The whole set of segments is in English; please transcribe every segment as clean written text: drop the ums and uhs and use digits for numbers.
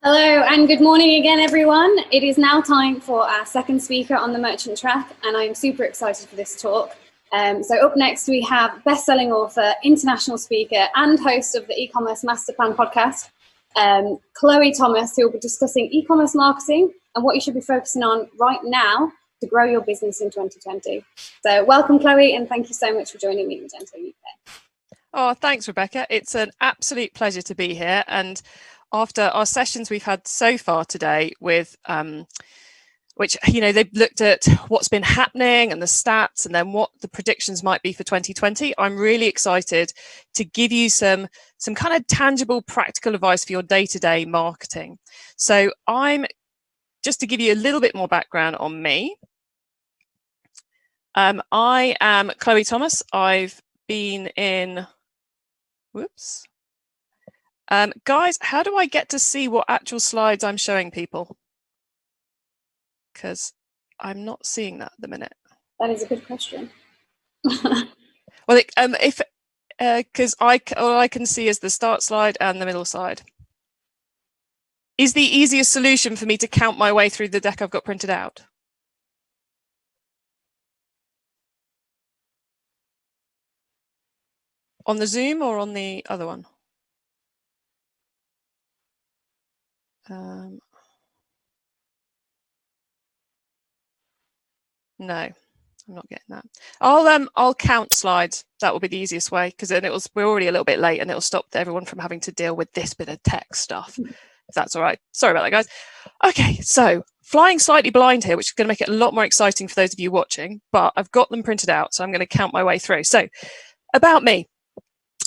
Hello and good morning again, everyone. It is now time for our second speaker on the Merchant Track, and I'm super excited for this talk. So up next, we have best-selling author, international speaker, and host of the eCommerce Masterplan podcast, Chloë Thomas, who will be discussing e-commerce marketing and what you should be focusing on right now to grow your business in 2020. So welcome, Chloë, and thank you so much for joining me in Magento UK. Oh, thanks, Rebecca. It's an absolute pleasure to be here. And after our sessions we've had so far today with which, they've looked at what's been happening and the stats and then what the predictions might be for 2020. I'm really excited to give you some kind of tangible, practical advice for your day-to-day marketing. So just to give you a little bit more background on me, I am Chloë Thomas. I've been in, guys, how do I get to see what actual slides I'm showing people? Because I'm not seeing that at the minute. That is a good question. Well, because all I can see is the start slide and the middle slide. Is the easiest solution for me to count my way through the deck I've got printed out? On the Zoom or on the other one? No, I'm not getting that. I'll count slides. That will be the easiest way, because then we're already a little bit late and it'll stop everyone from having to deal with this bit of tech stuff. If that's all right. Sorry about that, guys. Okay, so flying slightly blind here, which is going to make it a lot more exciting for those of you watching, but I've got them printed out, so I'm going to count my way through. So, about me.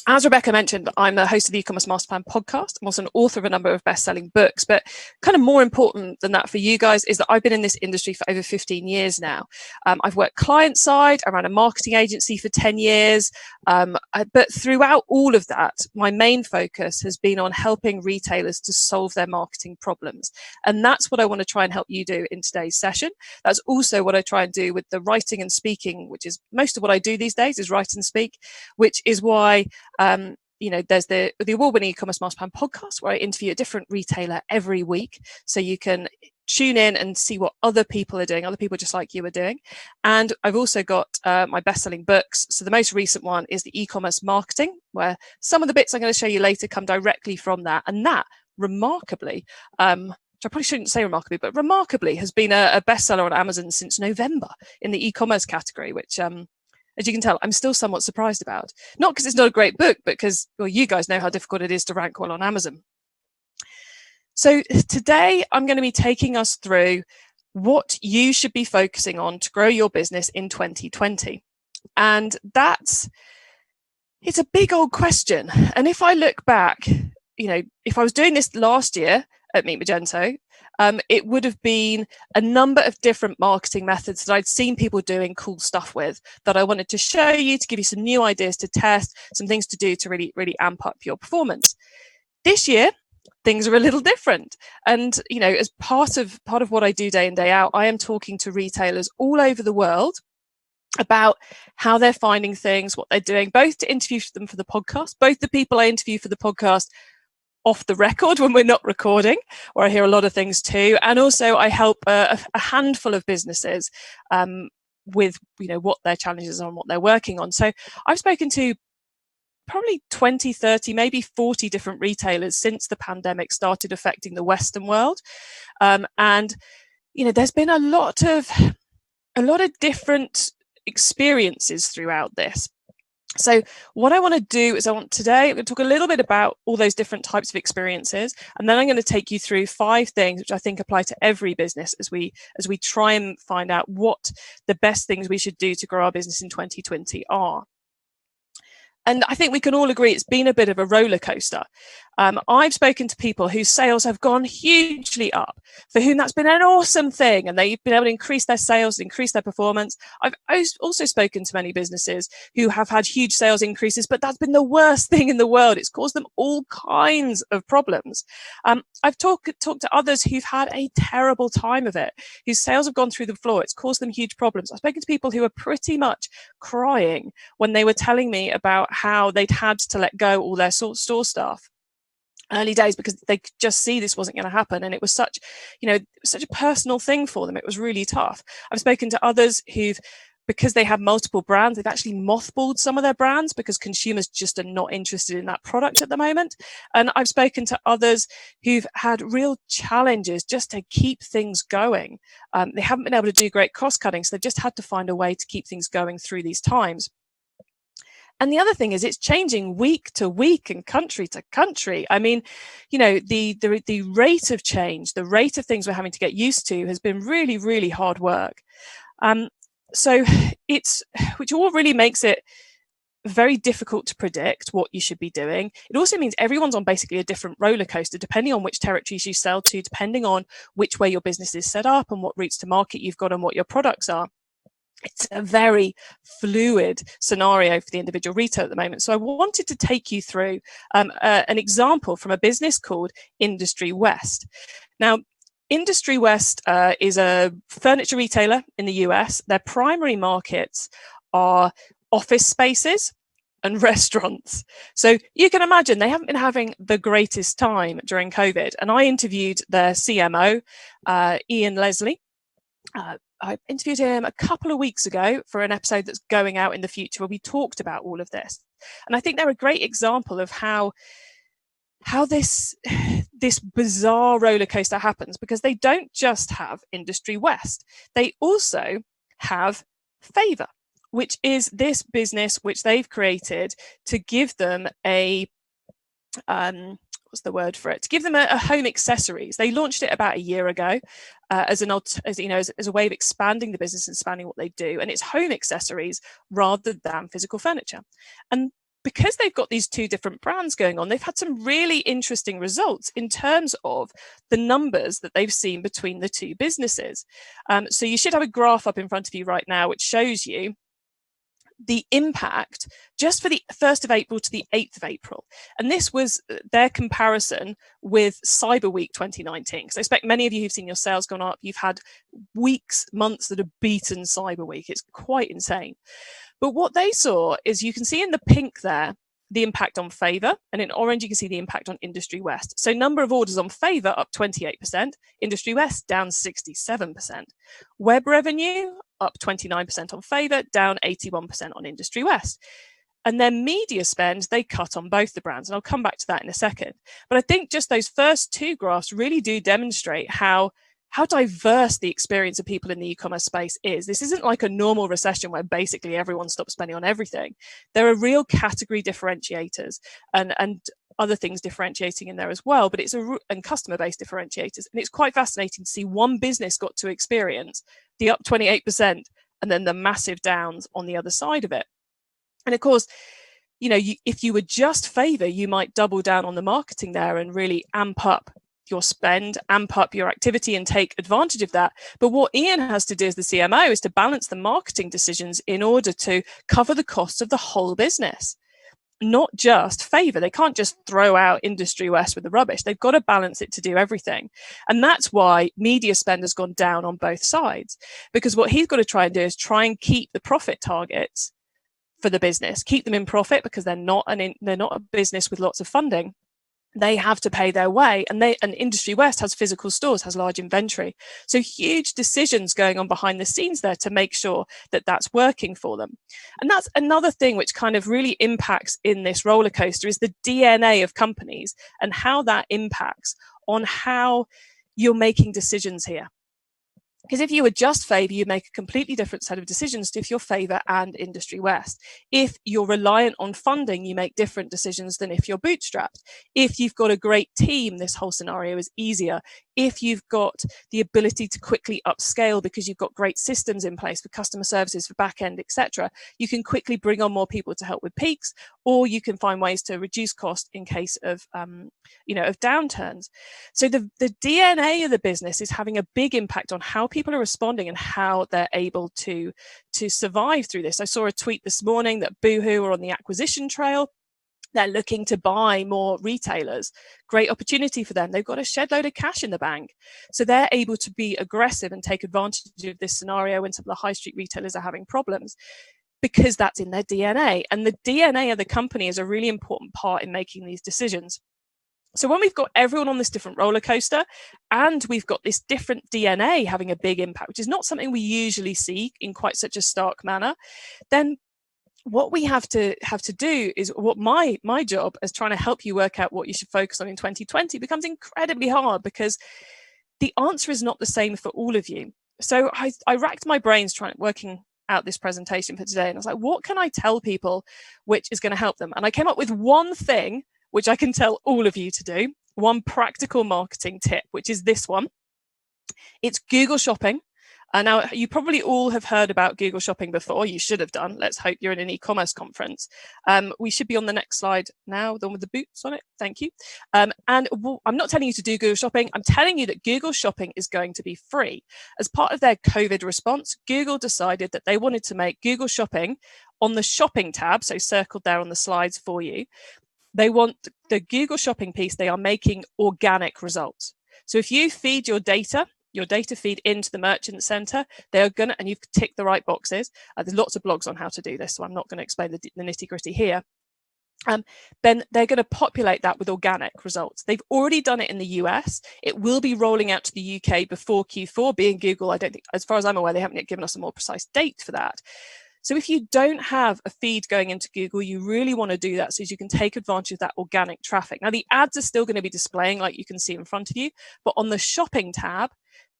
As Rebecca mentioned, I'm the host of the eCommerce Masterplan podcast. I'm also an author of a number of best-selling books, but kind of more important than that for you guys is that I've been in this industry for over 15 years now. I've worked client-side. I ran a marketing agency for 10 years. But throughout all of that, my main focus has been on helping retailers to solve their marketing problems. And that's what I want to try and help you do in today's session. That's also what I try and do with the writing and speaking, which is most of what I do these days is write and speak, which is why there's the award-winning eCommerce Masterplan podcast, where I interview a different retailer every week, so you can tune in and see what other people are doing, other people just like you are doing. And I've also got my best-selling books. So the most recent one is the eCommerce Marketing, where some of the bits I'm going to show you later come directly from that. And that, remarkably, which I probably shouldn't say remarkably, but remarkably has been a bestseller on Amazon since November in the e-commerce category, which as you can tell, I'm still somewhat surprised about. Not because it's not a great book, but because, well, you guys know how difficult it is to rank well on Amazon. So today I'm going to be taking us through what you should be focusing on to grow your business in 2020. And it's a big old question. And if I look back, if I was doing this last year at Meet Magento, it would have been a number of different marketing methods that I'd seen people doing cool stuff with that I wanted to show you, to give you some new ideas to test, some things to do to really, really amp up your performance. This year, things are a little different. And, as part of what I do day in, day out, I am talking to retailers all over the world about how they're finding things, what they're doing, both to interview them for the podcast, both the people I interview for the podcast off the record when we're not recording, where I hear a lot of things too. And also I help a handful of businesses with, what their challenges are and what they're working on. So I've spoken to probably 20, 30, maybe 40 different retailers since the pandemic started affecting the Western world. And, there's been a lot of different experiences throughout this. So what I want to do is I'm going to talk a little bit about all those different types of experiences, and then I'm going to take you through 5 things which I think apply to every business as we try and find out what the best things we should do to grow our business in 2020 are. And I think we can all agree it's been a bit of a roller coaster. I've spoken to people whose sales have gone hugely up, for whom that's been an awesome thing, and they've been able to increase their sales, increase their performance. I've also spoken to many businesses who have had huge sales increases, but that's been the worst thing in the world. It's caused them all kinds of problems. I've talked to others who've had a terrible time of it, whose sales have gone through the floor. It's caused them huge problems. I've spoken to people who are pretty much crying when they were telling me about how they'd had to let go all their store staff. early days, because they could just see this wasn't going to happen. And it was such, such a personal thing for them. It was really tough. I've spoken to others who've, because they have multiple brands, they've actually mothballed some of their brands because consumers just are not interested in that product at the moment. And I've spoken to others who've had real challenges just to keep things going. They haven't been able to do great cost cutting, so they've just had to find a way to keep things going through these times. And the other thing is it's changing week to week and country to country. I mean, the rate of change, the rate of things we're having to get used to has been really, really hard work. So which all really makes it very difficult to predict what you should be doing. It also means everyone's on basically a different roller coaster, depending on which territories you sell to, depending on which way your business is set up and what routes to market you've got and what your products are. It's a very fluid scenario for the individual retailer at the moment. So I wanted to take you through an example from a business called Industry West. Now, Industry West is a furniture retailer in the US. Their primary markets are office spaces and restaurants. So you can imagine they haven't been having the greatest time during COVID. And I interviewed their CMO, Ian Leslie. I interviewed him a couple of weeks ago for an episode that's going out in the future where we talked about all of this. And I think they're a great example of how this bizarre roller coaster happens, because they don't just have Industry West. They also have Favour, which is this business which they've created to give them a what's the word for it? To give them a home accessories. They launched it about a year ago as a way of expanding the business and expanding what they do. And it's home accessories rather than physical furniture. And because they've got these two different brands going on, they've had some really interesting results in terms of the numbers that they've seen between the two businesses. So you should have a graph up in front of you right now, which shows you the impact just for the 1st of April to the 8th of April. And this was their comparison with Cyber Week 2019. Because I expect many of you who've seen your sales gone up, you've had weeks, months that have beaten Cyber Week. It's quite insane. But what they saw is, you can see in the pink there, the impact on Favour, and in orange you can see the impact on Industry West. So number of orders on Favour up 28%, Industry West down 67%. Web revenue up 29% on Favour, down 81% on Industry West. And then media spend, they cut on both the brands, and I'll come back to that in a second. But I think just those first two graphs really do demonstrate how diverse the experience of people in the e-commerce space is. This isn't like a normal recession where basically everyone stops spending on everything. There are real category differentiators and other things differentiating in there as well, but and customer-based differentiators. And it's quite fascinating to see one business got to experience the up 28% and then the massive downs on the other side of it. And of course, if you were just Favour, you might double down on the marketing there and really amp up your spend, amp up your activity and take advantage of that. But what Ian has to do as the CMO is to balance the marketing decisions in order to cover the costs of the whole business, not just Favour. They can't just throw out Industry West with the rubbish. They've got to balance it to do everything. And that's why media spend has gone down on both sides, because what he's got to try and do is try and keep the profit targets for the business, keep them in profit, because they're not a business with lots of funding. They have to pay their way, and Industry West has physical stores, has large inventory. So huge decisions going on behind the scenes there to make sure that that's working for them. And that's another thing which kind of really impacts in this roller coaster, is the DNA of companies and how that impacts on how you're making decisions here. Because if you were just Favour, you make a completely different set of decisions to if you're Favour and Industry West. If you're reliant on funding, you make different decisions than if you're bootstrapped. If you've got a great team, this whole scenario is easier. If you've got the ability to quickly upscale because you've got great systems in place for customer services, for back end, etc., you can quickly bring on more people to help with peaks, or you can find ways to reduce cost in case of of downturns. So the DNA of the business is having a big impact on how people are responding and how they're able to survive through this. I saw a tweet this morning that Boohoo are on the acquisition trail. They're looking to buy more retailers. Great opportunity for them. They've got a shed load of cash in the bank. So they're able to be aggressive and take advantage of this scenario when some of the high street retailers are having problems, because that's in their DNA. And the DNA of the company is a really important part in making these decisions. So when we've got everyone on this different roller coaster and we've got this different DNA having a big impact, which is not something we usually see in quite such a stark manner, then what we have to do is what my job as trying to help you work out what you should focus on in 2020 becomes incredibly hard, because the answer is not the same for all of you. So I racked my brains working out this presentation for today, and I was like, what can I tell people which is going to help them? And I came up with one thing which I can tell all of you to do, one practical marketing tip, which is this one. It's Google Shopping. Now, you probably all have heard about Google Shopping before. You should have done. Let's hope you're in an e-commerce conference. We should be on the next slide now, the one with the boots on it. Thank you. And I'm not telling you to do Google Shopping. I'm telling you that Google Shopping is going to be free. As part of their COVID response, Google decided that they wanted to make Google Shopping on the shopping tab, so circled there on the slides for you. They want the Google Shopping piece, they are making organic results. So if you feed your data feed into the Merchant Center, they are going to, and you've ticked the right boxes. There's lots of blogs on how to do this, so I'm not going to explain the nitty gritty here. Then they're going to populate that with organic results. They've already done it in the US. It will be rolling out to the UK before Q4. Being Google, I don't think, as far as I'm aware, they haven't yet given us a more precise date for that. So if you don't have a feed going into Google, you really want to do that so you can take advantage of that organic traffic. Now, the ads are still going to be displaying like you can see in front of you, but on the shopping tab,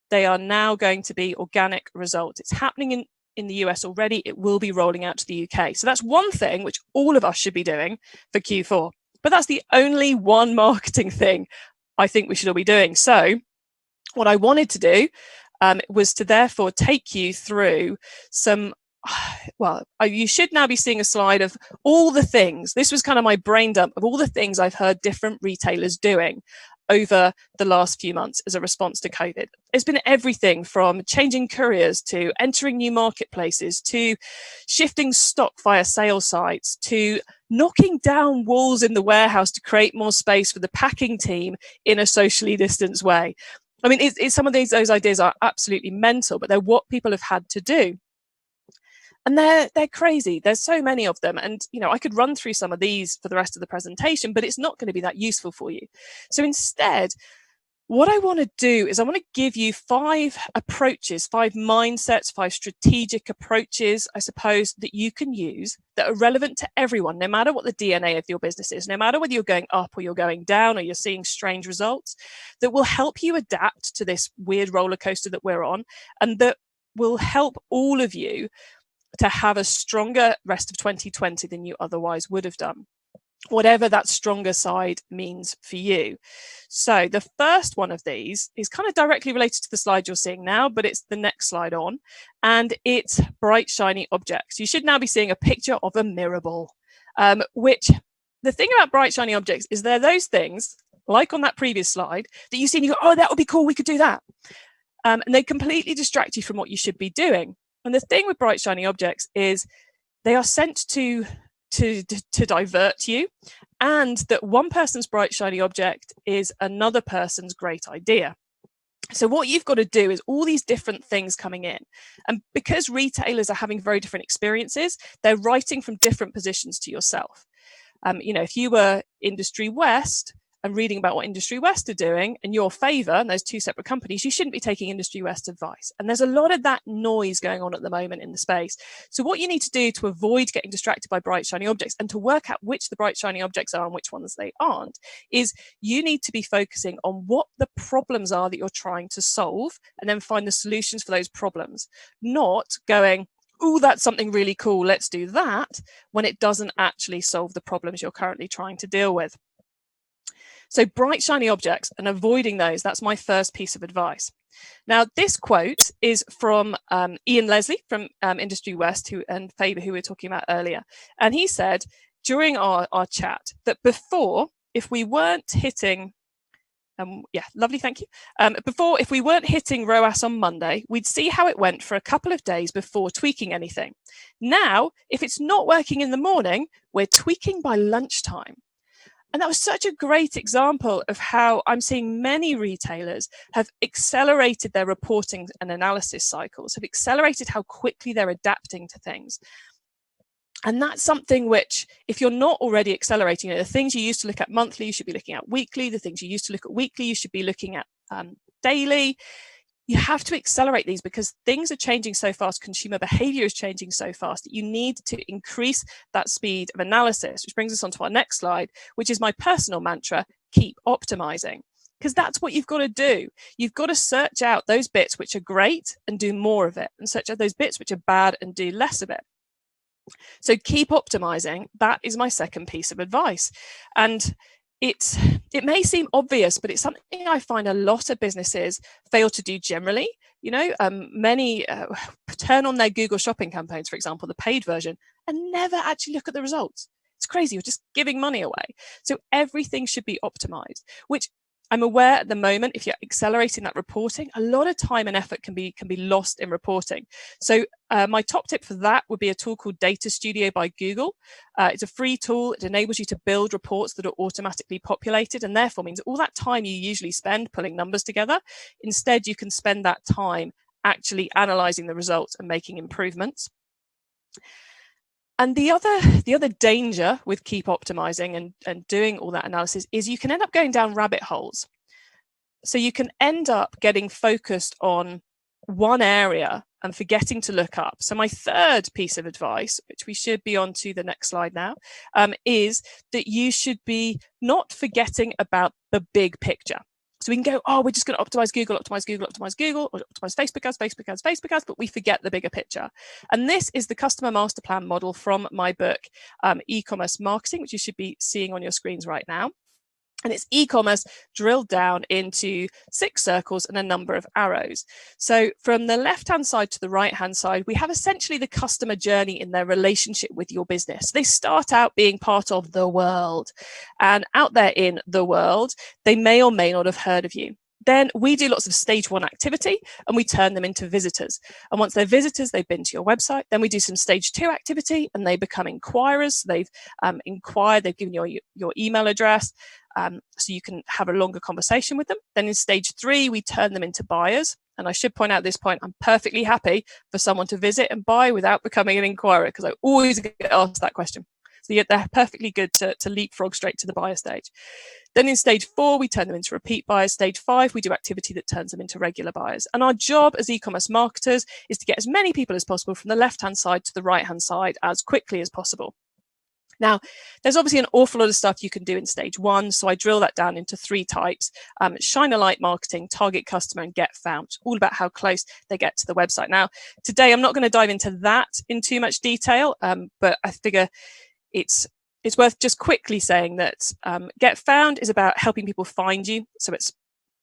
they are now going to be organic results. It's happening in the US already. It will be rolling out to the UK. So that's one thing which all of us should be doing for Q4. But that's the only one marketing thing I think we should all be doing. So what I wanted to do was to therefore take you through some, well, you should now be seeing a slide of all the things. This was kind of my brain dump of all the things I've heard different retailers doing over the last few months as a response to COVID. It's been everything from changing couriers to entering new marketplaces to shifting stock via sales sites to knocking down walls in the warehouse to create more space for the packing team in a socially distanced way. I mean, some of those ideas are absolutely mental, but they're what people have had to do. And they're crazy. There's so many of them. And, you know, I could run through some of these for the rest of the presentation, but it's not going to be that useful for you. So instead, what I want to do is I want to give you 5 approaches, 5 mindsets, 5 strategic approaches, I suppose, that you can use that are relevant to everyone, no matter what the DNA of your business is, no matter whether you're going up or you're going down or you're seeing strange results, that will help you adapt to this weird roller coaster that we're on, and that will help all of you to have a stronger rest of 2020 than you otherwise would have done, whatever that stronger side means for you. So the first one of these is kind of directly related to the slide you're seeing now, but it's the next slide on, and it's bright, shiny objects. You should now be seeing a picture of a mirror ball, which the thing about bright, shiny objects is they're those things, like on that previous slide, that you see and you go, oh, that would be cool, we could do that. And they completely distract you from what you should be doing. And the thing with bright, shiny objects is they are sent to divert you, and that one person's bright, shiny object is another person's great idea. So what you've got to do is all these different things coming in. And because retailers are having very different experiences, they're writing from different positions to yourself. You know, if you were Industry West and reading about what Industry West are doing in your favor, and there's 2 separate companies, you shouldn't be taking Industry West advice. And there's a lot of that noise going on at the moment in the space. So what you need to do to avoid getting distracted by bright, shiny objects and to work out which the bright, shiny objects are and which ones they aren't, is you need to be focusing on what the problems are that you're trying to solve and then find the solutions for those problems, not going, oh, that's something really cool, let's do that, when it doesn't actually solve the problems you're currently trying to deal with. So bright, shiny objects and avoiding those, that's my first piece of advice. Now, this quote is from Ian Leslie from Industry West and Faber, who we were talking about earlier. And he said during our chat that before, if we weren't hitting, lovely, thank you. Before, if we weren't hitting ROAS on Monday, we'd see how it went for a couple of days before tweaking anything. Now, if it's not working in the morning, we're tweaking by lunchtime. And that was such a great example of how I'm seeing many retailers have accelerated their reporting and analysis cycles, have accelerated how quickly they're adapting to things. And that's something which, if you're not already accelerating, the things you used to look at monthly, you should be looking at weekly. The things you used to look at weekly, you should be looking at daily. You have to accelerate these because things are changing so fast. Consumer behavior is changing so fast that you need to increase that speed of analysis, which brings us on to our next slide, which is my personal mantra: keep optimizing. Because that's what you've got to do. You've got to search out those bits which are great and do more of it, and search out those bits which are bad and do less of it. So keep optimizing. That is my second piece of advice. And it may seem obvious, but it's something I find a lot of businesses fail to do generally. Many turn on their Google shopping campaigns, for example, the paid version, and never actually look at the results. It's crazy. You're just giving money away. So everything should be optimized, which I'm aware at the moment, if you're accelerating that reporting, a lot of time and effort can be lost in reporting. So my top tip for that would be a tool called Data Studio by Google. It's a free tool. It enables you to build reports that are automatically populated, and therefore means all that time you usually spend pulling numbers together, instead you can spend that time actually analyzing the results and making improvements. And the other danger with keep optimizing and doing all that analysis is you can end up going down rabbit holes. So you can end up getting focused on one area and forgetting to look up. So my third piece of advice, which we should be on to the next slide now, is that you should be not forgetting about the big picture. So we can go, oh, we're just going to optimize Google, or optimize Facebook ads, but we forget the bigger picture. And this is the customer master plan model from my book, eCommerce Marketing, which you should be seeing on your screens right now. And it's e-commerce drilled down into 6 circles and a number of arrows. So from the left-hand side to the right-hand side, we have essentially the customer journey in their relationship with your business. They start out being part of the world, and out there in the world, they may or may not have heard of you. Then we do lots of stage 1 activity and we turn them into visitors. And once they're visitors, they've been to your website. Then we do some stage 2 activity and they become inquirers. So they've inquired, they've given your email address, so you can have a longer conversation with them. Then in stage 3, we turn them into buyers. And I should point out at this point, I'm perfectly happy for someone to visit and buy without becoming an inquirer, because I always get asked that question. So they're perfectly good to leapfrog straight to the buyer stage. Then in stage 4, we turn them into repeat buyers. Stage 5, we do activity that turns them into regular buyers. And our job as e-commerce marketers is to get as many people as possible from the left-hand side to the right-hand side as quickly as possible. Now, there's obviously an awful lot of stuff you can do in stage 1, so I drill that down into 3 types: shine a light marketing, target customer, and get found. All about how close they get to the website. Now, today I'm not going to dive into that in too much detail, but I figure it's worth just quickly saying that get found is about helping people find you. So it's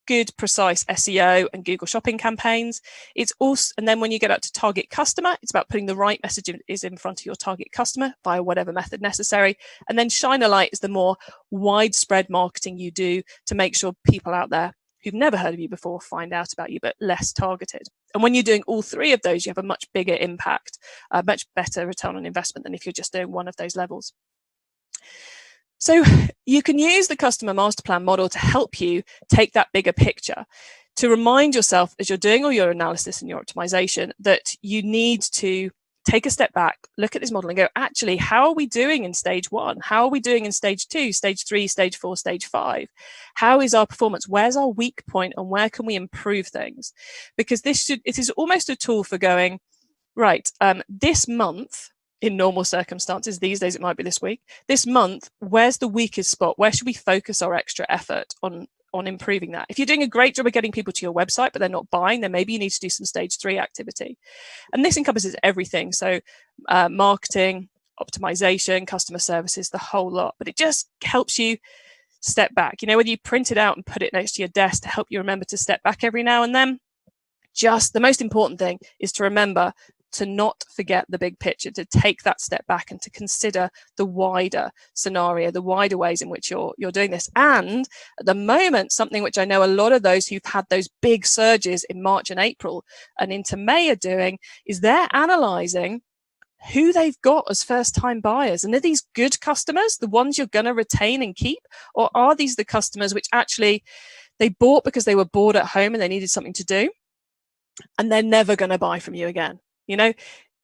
good, precise SEO and Google shopping campaigns. It's also, and then when you get up to target customer, it's about putting the right message in front of your target customer via whatever method necessary. And then shine a light is the more widespread marketing you do to make sure people out there who've never heard of you before find out about you, but less targeted. And when you're doing all 3 of those, you have a much bigger impact, a much better return on investment than if you're just doing one of those levels. So you can use the customer master plan model to help you take that bigger picture, to remind yourself as you're doing all your analysis and your optimization that you need to take a step back, look at this model and go, actually, how are we doing in stage 1? How are we doing in stage 2, stage 3, stage 4, stage 5? How is our performance? Where's our weak point and where can we improve things? Because it is almost a tool for going, right, this month, in normal circumstances, these days it might be this week, this month, where's the weakest spot? Where should we focus our extra effort on improving that? If you're doing a great job of getting people to your website, but they're not buying, then maybe you need to do some stage 3 activity. And this encompasses everything. So marketing, optimization, customer services, the whole lot. But it just helps you step back. Whether you print it out and put it next to your desk to help you remember to step back every now and then, just the most important thing is to remember to not forget the big picture, to take that step back and to consider the wider scenario, the wider ways in which you're doing this. And at the moment, something which I know a lot of those who've had those big surges in March and April and into May are doing is they're analysing who they've got as first-time buyers. And are these good customers, the ones you're going to retain and keep? Or are these the customers which actually they bought because they were bored at home and they needed something to do, and they're never going to buy from you again?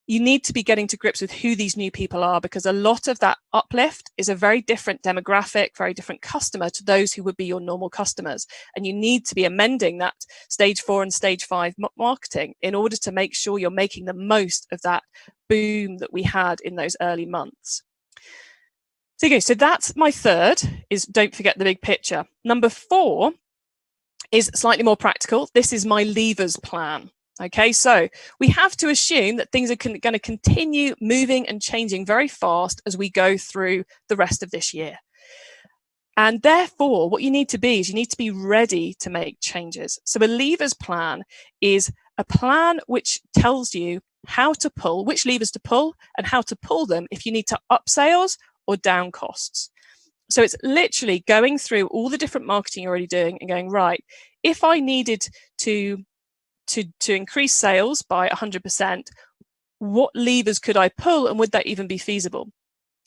you need to be getting to grips with who these new people are, because a lot of that uplift is a very different demographic, very different customer to those who would be your normal customers. And you need to be amending that stage 4 and stage 5 marketing in order to make sure you're making the most of that boom that we had in those early months. So that's my third, is don't forget the big picture. Number 4 is slightly more practical. This is my levers plan. Okay, so we have to assume that things are going to continue moving and changing very fast as we go through the rest of this year. And therefore, what you need to be is you need to be ready to make changes. So a levers plan is a plan which tells you how to pull, which levers to pull and how to pull them if you need to up sales or down costs. So it's literally going through all the different marketing you're already doing and going, right, if I needed to increase sales by 100%, what levers could I pull and would that even be feasible?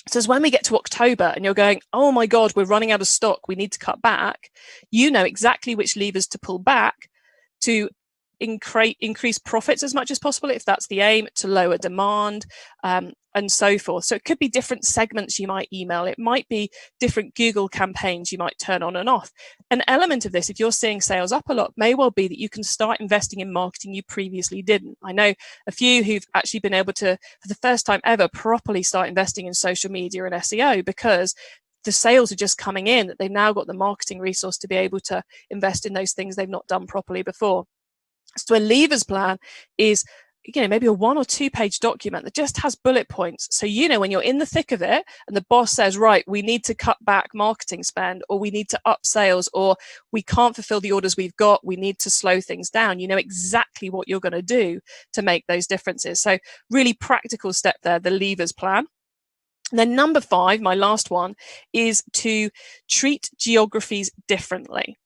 So as when we get to October and you're going, oh my God, we're running out of stock, we need to cut back, you know exactly which levers to pull back to increase profits as much as possible, if that's the aim, to lower demand, and so forth. So it could be different segments you might email. It might be different Google campaigns you might turn on and off. An element of this, if you're seeing sales up a lot, may well be that you can start investing in marketing you previously didn't. I know a few who've actually been able to, for the first time ever, properly start investing in social media and SEO because the sales are just coming in, that they've now got the marketing resource to be able to invest in those things they've not done properly before. So a levers plan is, maybe a 1 or 2 page document that just has bullet points. So, when you're in the thick of it and the boss says, right, we need to cut back marketing spend, or we need to up sales, or we can't fulfill the orders we've got, we need to slow things down. You know exactly what you're going to do to make those differences. So really practical step there, the levers plan. And then number 5, my last one, is to treat geographies differently.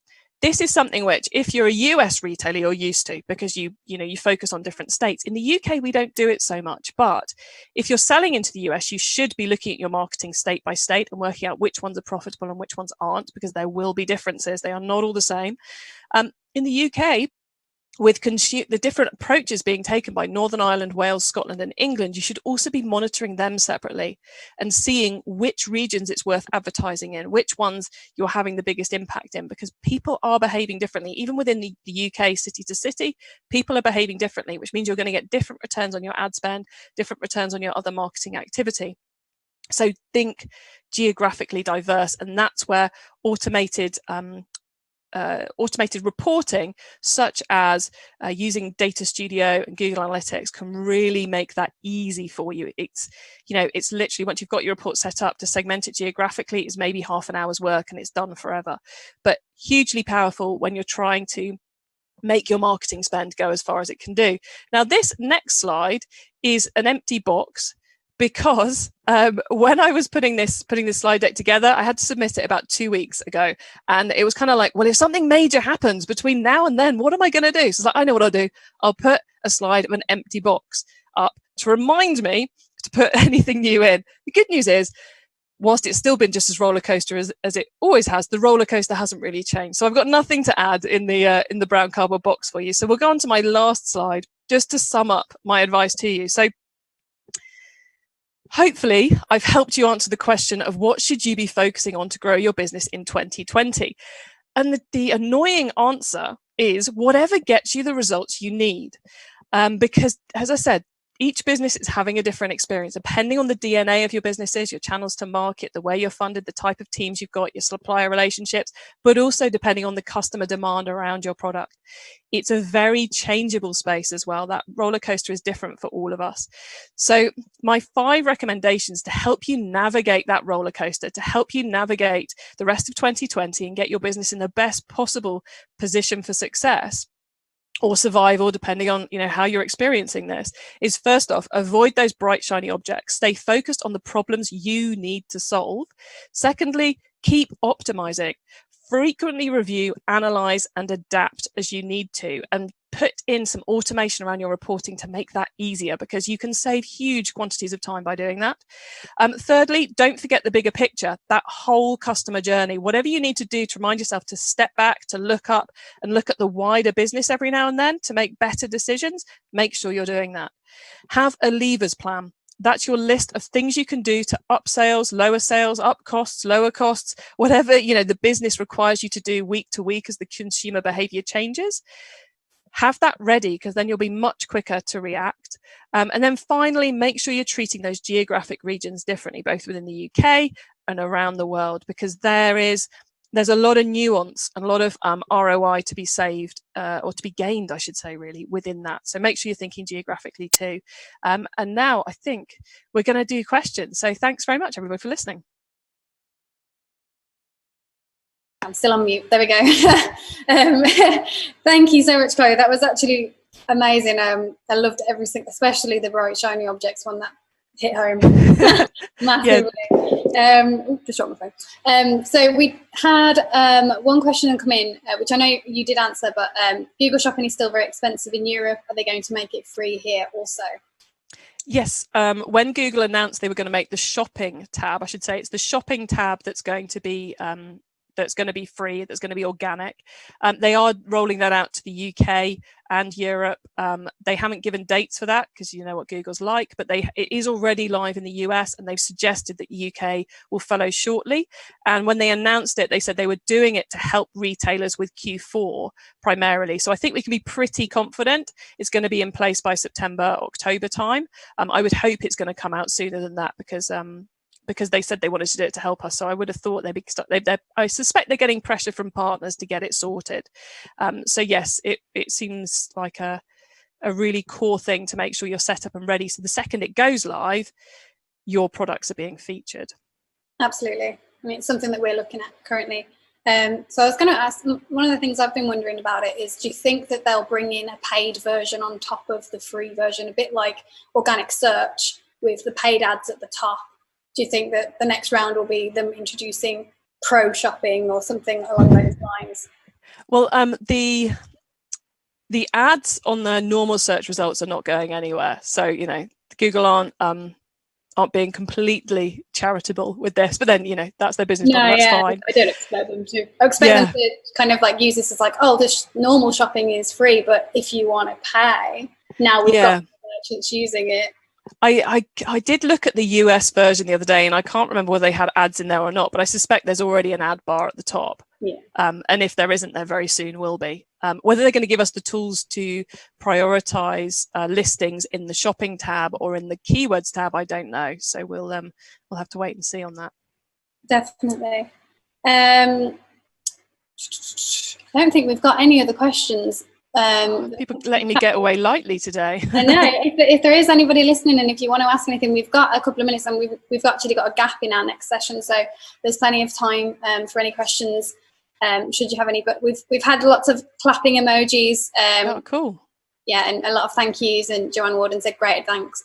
This is something which, if you're a US retailer, you're used to, because you focus on different states. In the UK, we don't do it so much. But if you're selling into the US, you should be looking at your marketing state by state and working out which ones are profitable and which ones aren't, because there will be differences. They are not all the same. In the UK, with the different approaches being taken by Northern Ireland, Wales, Scotland and England, you should also be monitoring them separately and seeing which regions it's worth advertising in, which ones you're having the biggest impact in, because people are behaving differently. Even within the UK, city to city, people are behaving differently, which means you're going to get different returns on your ad spend, different returns on your other marketing activity. So think geographically diverse, and that's where automated reporting, such as using Data Studio and Google Analytics, can really make that easy for you. It's literally, once you've got your report set up, to segment it geographically is maybe half an hour's work and it's done forever. But hugely powerful when you're trying to make your marketing spend go as far as it can do. Now, this next slide is an empty box, because when I was putting this slide deck together, I had to submit it about 2 weeks ago. And it was kind of like, well, if something major happens between now and then, what am I going to do? So it's like, I know what I'll do. I'll put a slide of an empty box up to remind me to put anything new in. The good news is, whilst it's still been just as roller coaster as it always has, the roller coaster hasn't really changed. So I've got nothing to add in the brown cardboard box for you. So we'll go on to my last slide, just to sum up my advice to you. So hopefully, I've helped you answer the question of what should you be focusing on to grow your business in 2020. And the annoying answer is whatever gets you the results you need. Because, as I said, each business is having a different experience, depending on the DNA of your businesses, your channels to market, the way you're funded, the type of teams you've got, your supplier relationships, but also depending on the customer demand around your product. It's a very changeable space as well. That roller coaster is different for all of us. So my 5 recommendations to help you navigate that roller coaster, to help you navigate the rest of 2020 and get your business in the best possible position for success, or survival, depending on how you're experiencing this, is, first off, avoid those bright shiny objects. Stay focused on the problems you need to solve. Secondly, keep optimizing. Frequently review, analyze and adapt as you need to, and put in some automation around your reporting to make that easier, because you can save huge quantities of time by doing that. Thirdly, don't forget the bigger picture, that whole customer journey. Whatever you need to do to remind yourself to step back, to look up and look at the wider business every now and then to make better decisions, make sure you're doing that. Have a levers plan. That's your list of things you can do to up sales, lower sales, up costs, lower costs, whatever, the business requires you to do week to week as the consumer behavior changes. Have that ready, because then you'll be much quicker to react. And then finally, make sure you're treating those geographic regions differently, both within the UK and around the world, because there's a lot of nuance and a lot of ROI to be saved, or to be gained, I should say, really, within that. So make sure you're thinking geographically too. And now I think we're going to do questions. So thanks very much, everybody, for listening. I'm still on mute. There we go. Thank you so much, Chloe. That was actually amazing. I loved everything, especially the bright, shiny objects one that hit home massively. Just dropped my phone. So we had one question come in, which I know you did answer, but Google Shopping is still very expensive in Europe. Are they going to make it free here also? Yes. When Google announced they were going to make the shopping tab, I should say it's the shopping tab that's going to be free, that's going to be organic. They are rolling that out to the UK and Europe. They haven't given dates for that, because you know what Google's like, but it is already live in the US, and they've suggested that the UK will follow shortly. And when they announced it, they said they were doing it to help retailers with Q4 primarily. So I think we can be pretty confident it's going to be in place by September, October time. I would hope it's going to come out sooner than that, because they said they wanted to do it to help us. So I would have thought I suspect they're getting pressure from partners to get it sorted. So yes, it seems like a really core thing to make sure you're set up and ready. So the second it goes live, your products are being featured. Absolutely. I mean, it's something that we're looking at currently. So I was going to ask, one of the things I've been wondering about it is, do you think that they'll bring in a paid version on top of the free version, a bit like organic search with the paid ads at the top? Do you think that the next round will be them introducing pro shopping or something along those lines? Well, the ads on the normal search results are not going anywhere. So, Google aren't being completely charitable with this, but then, that's their business model, that's fine. I don't expect them to. I expect them to kind of like use this as like, oh, this normal shopping is free, but if you want to pay, now we've got merchants using it. I did look at the US version the other day, and I can't remember whether they had ads in there or not, but I suspect there's already an ad bar at the top. Yeah. And if there isn't, there very soon will be. Whether they're going to give us the tools to prioritize listings in the shopping tab or in the keywords tab, I don't know. So we'll have to wait and see on that. Definitely. I don't think we've got any other questions. People letting me get away lightly today. I know. If there is anybody listening, and if you want to ask anything, we've got a couple of minutes, and we've actually got a gap in our next session, so there's plenty of time for any questions. Should you have any? But we've had lots of clapping emojis. Oh, cool. Yeah, and a lot of thank yous. And Joanne Warden said great advice.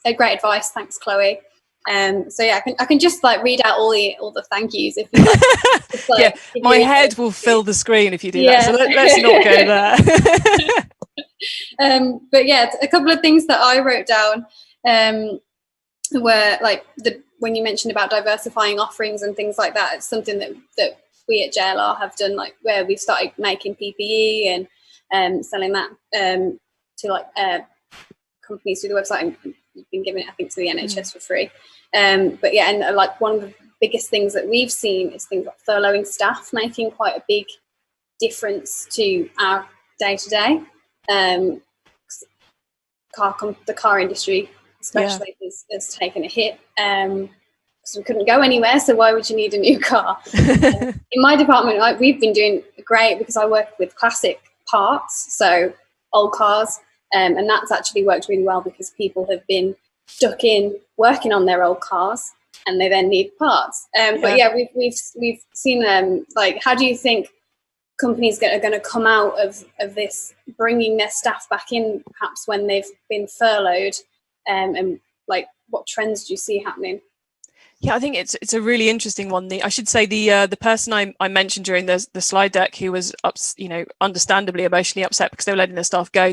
Thanks, Chloe. So yeah, I can just like read out all the thank yous if you like. Just, like, yeah, my head will fill the screen if you do that. So let's not go there. But yeah, a couple of things that I wrote down were like when you mentioned about diversifying offerings and things like that. It's something that we at JLR have done, like where we've started making PPE and selling that to like companies through the website, and you've been giving it, I think, to the NHS for free. But yeah, and like one of the biggest things that we've seen is things like furloughing staff, making quite a big difference to our day-to-day. The car industry especially has taken a hit. So we couldn't go anywhere, so why would you need a new car? In my department, we've been doing great because I work with classic parts, so old cars, and that's actually worked really well because people have been stuck in working on their old cars and they then need parts. But yeah, we've seen like, how do you think companies are going to come out of this, bringing their staff back in perhaps when they've been furloughed, and like what trends do you see happening? Yeah, I think it's a really interesting one. I should say the person I mentioned during the slide deck who was understandably emotionally upset because they were letting their staff go,